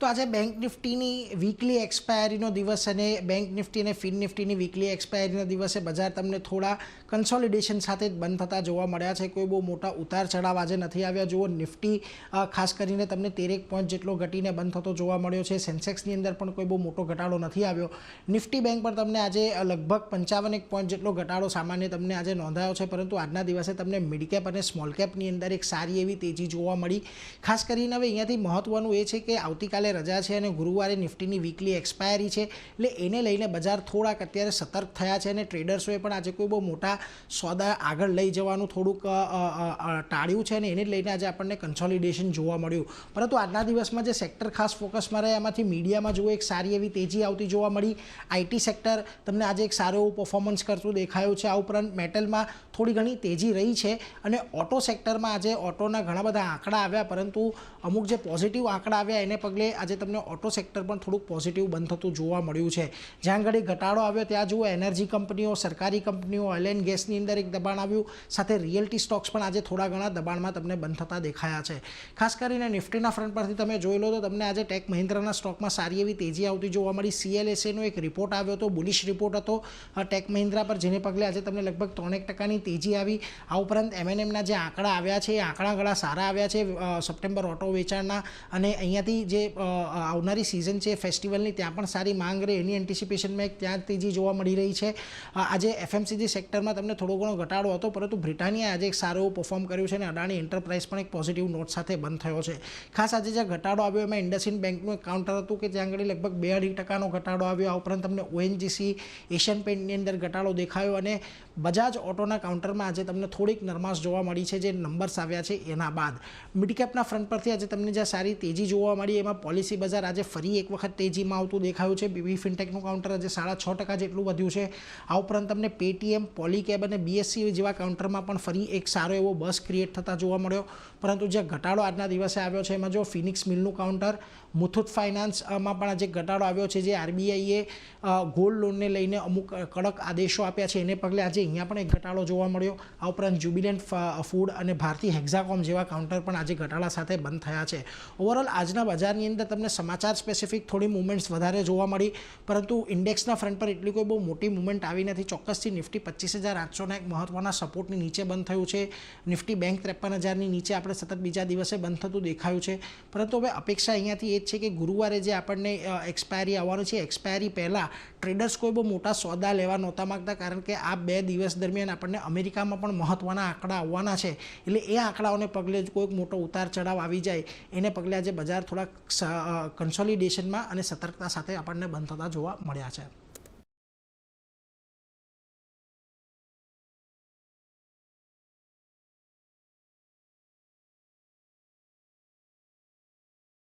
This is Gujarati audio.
તો આજે બેંક નિફ્ટીની વીકલી એક્સપાયરીનો દિવસ અને બેંક નિફ્ટી અને ફિન નિફ્ટીની વીકલી એક્સપાયરીના દિવસે બજાર તમને થોડા કન્સોલિડેશન સાથે જ બંધ થતા જોવા મળ્યા છે। કોઈ બહુ મોટા ઉતાર ચઢાવ આજે નથી આવ્યા। જુઓ નિફ્ટી ખાસ કરીને તમને 13 પોઈન્ટ જેટલો ઘટીને બંધ થતો જોવા મળ્યો છે। સેન્સેક્સની અંદર પણ કોઈ બહુ મોટો ઘટાડો નથી આવ્યો। નિફ્ટી બેંક પર તમને આજે લગભગ 55 પોઈન્ટ જેટલો ઘટાડો સામાન્ય તમને આજે નોંધાયો છે, પરંતુ આજના દિવસે તમને મિડ કેપ અને સ્મોલ કેપની અંદર એક સારી એવી તેજી જોવા મળી। ખાસ કરીને હવે અહીંયાથી મહત્વનું એ છે કે આવતીકાલે રજા છે અને ગુરુવારે નિફ્ટીની વીકલી એક્સપાયરી છે, એટલે એને લઈને બજાર થોડાક અત્યારે સતર્ક થયા છે અને ટ્રેડર્સોએ પણ આજે કોઈ બહુ મોટા સોદા આગળ લઈ જવાનું થોડુંક ટાળ્યું છે અને એને લઈને આજે આપણને કન્સોલિડેશન જોવા મળ્યું। પરંતુ આજના દિવસમાં જે સેક્ટર ખાસ ફોકસમાં રહે એમાંથી મીડિયામાં જુઓ એક સારી એવી તેજી આવતી જોવા મળી। આઈટી સેક્ટર તમને આજે એક સારું એવું પરફોર્મન્સ કરતું દેખાયું છે। આ ઉપરાંત મેટલમાં થોડી ઘણી તેજી રહી છે અને ઓટો સેક્ટરમાં આજે ઓટોના ઘણા બધા આંકડા આવ્યા, પરંતુ અમુક જે પોઝિટિવ આંકડા આવ્યા એને પગલે આજે તમને ઓટો સેક્ટર પણ થોડુંક પોઝિટિવ બંધ થતું જોવા મળ્યું છે। જ્યાં ઘડી ઘટાડો આવ્યો ત્યાં જુઓ એનર્જી કંપનીઓ, સરકારી કંપનીઓ, ઓઇલ એન્ડ ગેસની અંદર એક દબાણ આવ્યું, સાથે રિયલ્ટી સ્ટોક્સ પણ આજે થોડા ઘણા દબાણમાં તમને બંધ થતા દેખાયા છે। ખાસ કરીને નિફ્ટીના ફ્રન્ટ પરથી તમે જોઈ લો તો તમને આજે ટેક મહિન્દ્રાના સ્ટોકમાં સારી એવી તેજી આવતી જોવા મળી। CLSAનો એક રિપોર્ટ આવ્યો હતો, બુલિશ રિપોર્ટ હતો ટેક મહિન્દ્રા પર, જેને પગલે આજે તમને લગભગ 3% તેજી આવી। આ ઉપરાંત M&Mના જે આંકડા આવ્યા છે એ આંકડા ઘણા સારા આવ્યા છે સપ્ટેમ્બર ઓટો વેચાણના, અને અહીંયાથી જે આવનારી સિઝન છે ફેસ્ટિવલની ત્યાં પણ સારી માંગ રહે એની એન્ટિસિપેશનમાં એક ત્યાં તેજી જોવા મળી રહી છે। આજે FMCG સેક્ટરમાં તમને થોડો ઘણો ઘટાડો હતો, પરંતુ બ્રિટાનિયાએ આજે એક સારું એવું પરફોર્મ કર્યું છે અને અદાણી એન્ટરપ્રાઇઝ પણ એક પોઝિટિવ નોટ સાથે બંધ થયો છે। ખાસ આજે જે ઘટાડો આવ્યો એમાં ઇન્ડસઇન્ડ બેંકનું એક કાઉન્ટર હતું કે જ્યાં આગળ લગભગ 2.5%નો ઘટાડો આવ્યો। આ ઉપરાંત તમને ONGC, એશિયન પેઇન્ટની અંદર ઘટાડો દેખાયો અને બજાજ ઓટોના કાઉન્ટરમાં આજે તમને થોડીક નરમાશ જોવા મળી છે જે નંબર્સ આવ્યા છે એના બાદ। મિડ કેપના ફ્રન્ટ પરથી આજે તમને જે સારી તેજી જોવા મળી એમાં પોલિસી બજાર આજે ફરી એક વખત તેજીમાં આવતું દેખાયું છે। BB ફિનટેકનું કાઉન્ટર આજે 6.5% જેટલું વધ્યું છે। આ ઉપરાંત તમને પેટીએમ, પોલીકેબ અને BSE જેવા કાઉન્ટરમાં પણ ફરી એક સારો એવો બસ ક્રિએટ થતા જોવા મળ્યો। પરંતુ જે ઘટાડો આજના દિવસે આવ્યો છે એમાં જો ફિનિક્સ મિલનું કાઉન્ટર, મુથુટ ફાઇનાન્સમાં પણ આજે ઘટાડો આવ્યો છે, જે RBIએ ગોલ્ડ લોનને લઈને અમુક કડક આદેશો આપ્યા છે એને પગલે આજે અહીંયા પણ એક ઘટાડો જોવા મળ્યો। આ ઉપરાંત જ્યુબિલન્ટ ફૂડ અને ભારતી હેક્ઝાકોમ જેવા કાઉન્ટર પણ આજે ઘટાડા સાથે બંધ થયા છે। ઓવરઓલ આજના બજારની અંદર તમને સમાચાર સ્પેસિફિક થોડી મુવમેન્ટ્સ વધારે જોવા મળી, પરંતુ ઇન્ડેક્સના ફ્રન્ટ પર એટલી કોઈ બહુ મોટી મુવમેન્ટ આવી નથી। ચોક્કસથી નિફ્ટી 25,800ના એક મહત્વના સપોર્ટની નીચે બંધ થયું છે। નિફ્ટી બેંક 53,000ની નીચે આપણે સતત બીજા દિવસે બંધ થતું દેખાયું છે, પરંતુ હવે અપેક્ષા અહીંયાથી એ જ છે કે ગુરુવારે જે આપણને એક્સપાયરી આવવાનું છે, એક્સપાયરી પહેલાં ટ્રેડર્સ કોઈ બહુ મોટા સોદા લેવા નહોતા માગતા, કારણ કે આ 2 દિવસ દરમિયાન આપણને અમેરિકામાં પણ મહત્ત્વના આંકડા આવવાના છે, એટલે એ આંકડાઓને પગલે કોઈક મોટો ઉતાર ચઢાવ આવી જાય એને પગલે આજે બજાર થોડાક કન્સોલિડેશનમાં અને સતર્કતા સાથે આપણને બંધ થતા જોવા મળ્યા છે।